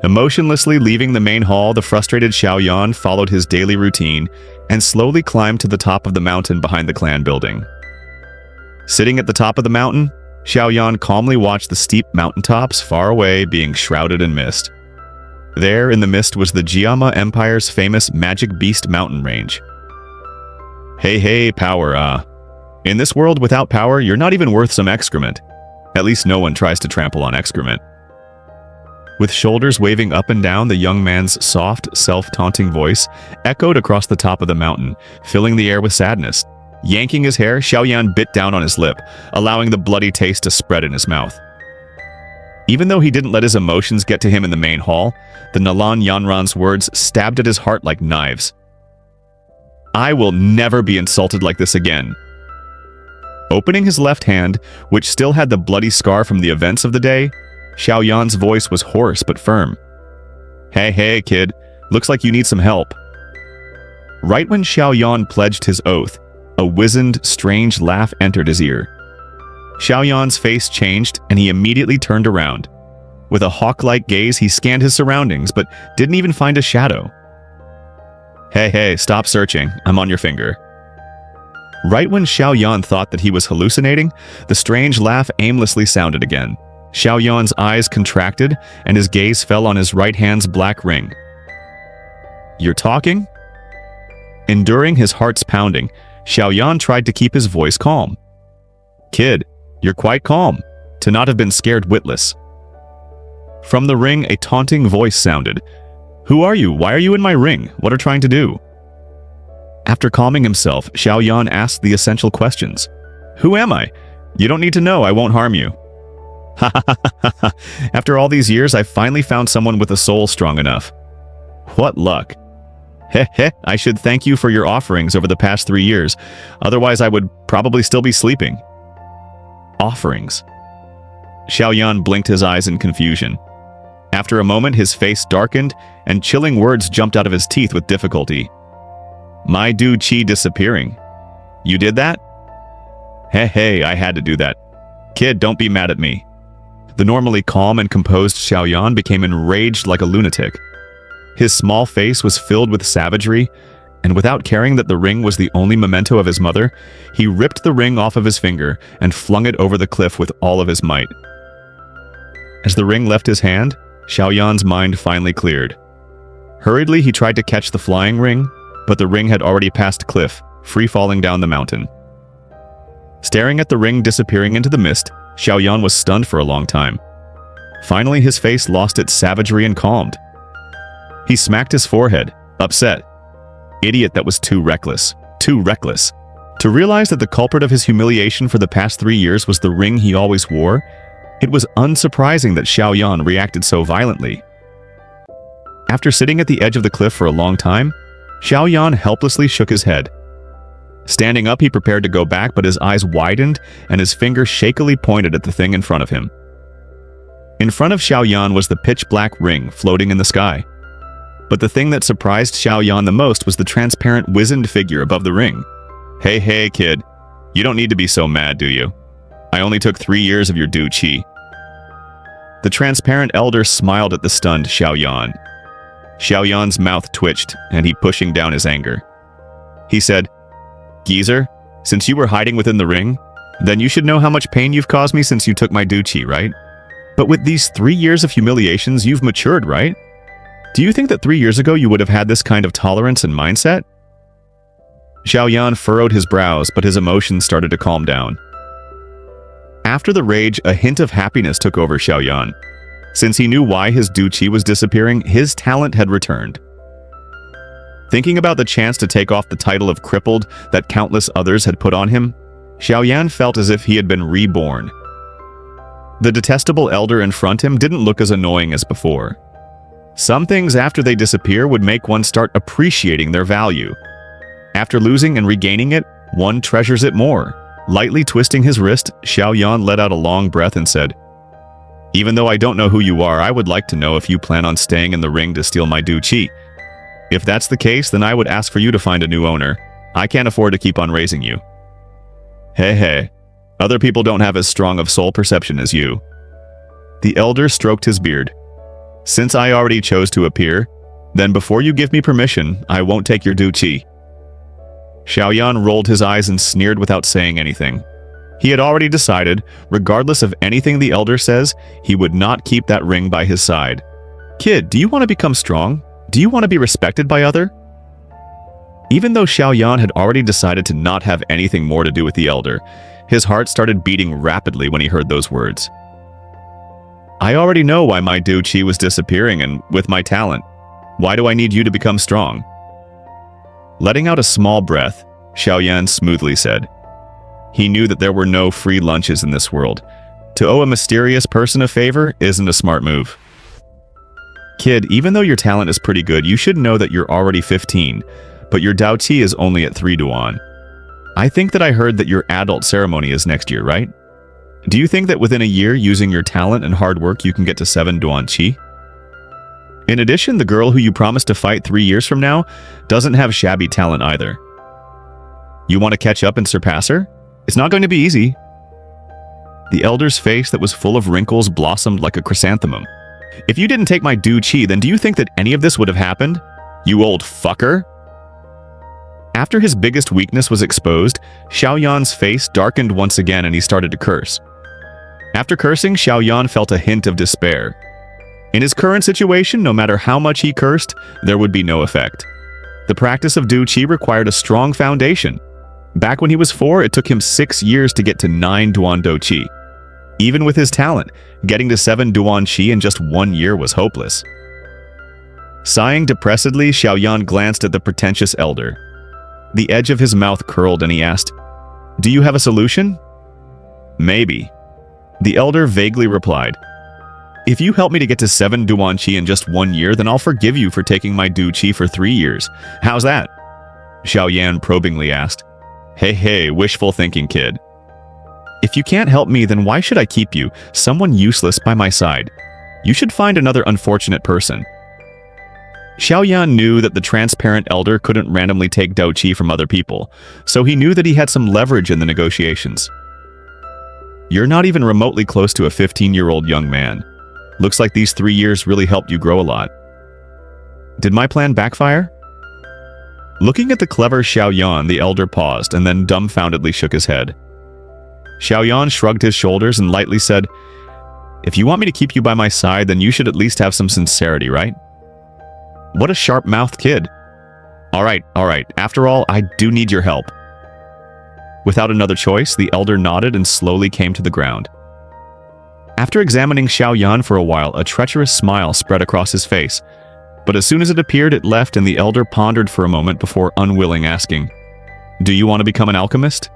Emotionlessly leaving the main hall, the frustrated Xiao Yan followed his daily routine and slowly climbed to the top of the mountain behind the clan building. Sitting at the top of the mountain, Xiao Yan calmly watched the steep mountaintops far away being shrouded in mist. There, in the mist, was the Jiama Empire's famous Magic Beast mountain range. Hey, power, In this world without power, you're not even worth some excrement. At least no one tries to trample on excrement. With shoulders waving up and down, the young man's soft, self-taunting voice echoed across the top of the mountain, filling the air with sadness. Yanking his hair, Xiao Yan bit down on his lip, allowing the bloody taste to spread in his mouth. Even though he didn't let his emotions get to him in the main hall, the Nalan Yanran's words stabbed at his heart like knives. I will never be insulted like this again. Opening his left hand, which still had the bloody scar from the events of the day, Xiao Yan's voice was hoarse but firm. Hey, kid, looks like you need some help. Right when Xiao Yan pledged his oath, a wizened, strange laugh entered his ear. Xiao Yan's face changed, and he immediately turned around. With a hawk-like gaze, he scanned his surroundings, but didn't even find a shadow. Hey, stop searching. I'm on your finger. Right when Xiao Yan thought that he was hallucinating, the strange laugh aimlessly sounded again. Xiao Yan's eyes contracted, and his gaze fell on his right hand's black ring. You're talking? Enduring his heart's pounding, Xiao Yan tried to keep his voice calm. Kid, you're quite calm. To not have been scared witless. From the ring, a taunting voice sounded. Who are you? Why are you in my ring? What are trying to do? After calming himself, Xiao Yan asked the essential questions. Who am I? You don't need to know, I won't harm you. Ha ha ha ha. After all these years, I finally found someone with a soul strong enough. What luck. Heh, I should thank you for your offerings over the past 3 years. Otherwise, I would probably still be sleeping. Offerings. Xiao Yan blinked his eyes in confusion. After a moment, his face darkened, and chilling words jumped out of his teeth with difficulty. My Du Qi disappearing. You did that? Hey, I had to do that. Kid, don't be mad at me. The normally calm and composed Xiao Yan became enraged like a lunatic. His small face was filled with savagery, and without caring that the ring was the only memento of his mother, he ripped the ring off of his finger and flung it over the cliff with all of his might. As the ring left his hand, Xiao Yan's mind finally cleared. Hurriedly, he tried to catch the flying ring, but the ring had already passed cliff, free-falling down the mountain. Staring at the ring disappearing into the mist, Xiao Yan was stunned for a long time. Finally, his face lost its savagery and calmed. He smacked his forehead, upset. Idiot, that was too reckless. Too reckless. To realize that the culprit of his humiliation for the past 3 years was the ring he always wore, it was unsurprising that Xiao Yan reacted so violently. After sitting at the edge of the cliff for a long time, Xiao Yan helplessly shook his head. Standing up, he prepared to go back, but his eyes widened and his finger shakily pointed at the thing in front of him. In front of Xiao Yan was the pitch-black ring floating in the sky. But the thing that surprised Xiao Yan the most was the transparent, wizened figure above the ring. Hey, kid. You don't need to be so mad, do you? I only took 3 years of your Du Qi. The transparent elder smiled at the stunned Xiao Yan. Xiao Yan's mouth twitched, and he pushing down his anger. He said, Geezer, since you were hiding within the ring, then you should know how much pain you've caused me since you took my Du Qi, right? But with these 3 years of humiliations, you've matured, right? Do you think that 3 years ago you would have had this kind of tolerance and mindset? Xiao Yan furrowed his brows, but his emotions started to calm down. After the rage, a hint of happiness took over Xiao Yan. Since he knew why his Du Qi was disappearing, his talent had returned. Thinking about the chance to take off the title of crippled that countless others had put on him, Xiao Yan felt as if he had been reborn. The detestable elder in front of him didn't look as annoying as before. Some things after they disappear would make one start appreciating their value. After losing and regaining it, one treasures it more. Lightly twisting his wrist, Xiao Yan let out a long breath and said, Even though I don't know who you are, I would like to know if you plan on staying in the ring to steal my Du Qi. If that's the case, then I would ask for you to find a new owner. I can't afford to keep on raising you. Hey. Other people don't have as strong of soul perception as you. The elder stroked his beard. Since I already chose to appear, then before you give me permission, I won't take your Du Qi. Xiao Yan rolled his eyes and sneered without saying anything. He had already decided, regardless of anything the elder says, he would not keep that ring by his side. Kid, do you want to become strong? Do you want to be respected by other? Even though Xiao Yan had already decided to not have anything more to do with the elder, his heart started beating rapidly when he heard those words. I already know why my Du Qi was disappearing, and with my talent, why do I need you to become strong? Letting out a small breath, Xiao Yan smoothly said. He knew that there were no free lunches in this world. To owe a mysterious person a favor isn't a smart move. Kid, even though your talent is pretty good, you should know that you're already 15, but your Dao Qi is only at 3 Duan. I think that I heard that your adult ceremony is next year, right? Do you think that within a year, using your talent and hard work, you can get to 7 Duan Qi? In addition, the girl who you promised to fight 3 years from now doesn't have shabby talent either. You want to catch up and surpass her? It's not going to be easy. The elder's face that was full of wrinkles blossomed like a chrysanthemum. If you didn't take my Du Qi, then do you think that any of this would have happened? You old fucker! After his biggest weakness was exposed, Xiao Yan's face darkened once again and he started to curse. After cursing, Xiao Yan felt a hint of despair. In his current situation, no matter how much he cursed, there would be no effect. The practice of Du Qi required a strong foundation. Back when he was 4, it took him 6 years to get to 9 Duan Do Qi. Even with his talent, getting to 7 Duan Qi in just 1 year was hopeless. Sighing depressedly, Xiao Yan glanced at the pretentious elder. The edge of his mouth curled and he asked, "Do you have a solution?" "Maybe." The elder vaguely replied, "If you help me to get to 7 Duan Qi in just 1 year, then I'll forgive you for taking my Du Qi for 3 years. How's that?" Xiao Yan probingly asked. Hey, wishful thinking, kid. If you can't help me, then why should I keep you, someone useless, by my side? You should find another unfortunate person. Xiao Yan knew that the transparent elder couldn't randomly take Dao Qi from other people, so he knew that he had some leverage in the negotiations. You're not even remotely close to a 15-year-old young man. Looks like these 3 years really helped you grow a lot. Did my plan backfire? Looking at the clever Xiao Yan, the elder paused and then dumbfoundedly shook his head. Xiao Yan shrugged his shoulders and lightly said, "If you want me to keep you by my side, then you should at least have some sincerity, right?" What a sharp-mouthed kid. All right. After all, I do need your help. Without another choice, the elder nodded and slowly came to the ground. After examining Xiao Yan for a while, a treacherous smile spread across his face. But as soon as it appeared, it left, and the elder pondered for a moment before unwilling asking, "Do you want to become an alchemist?"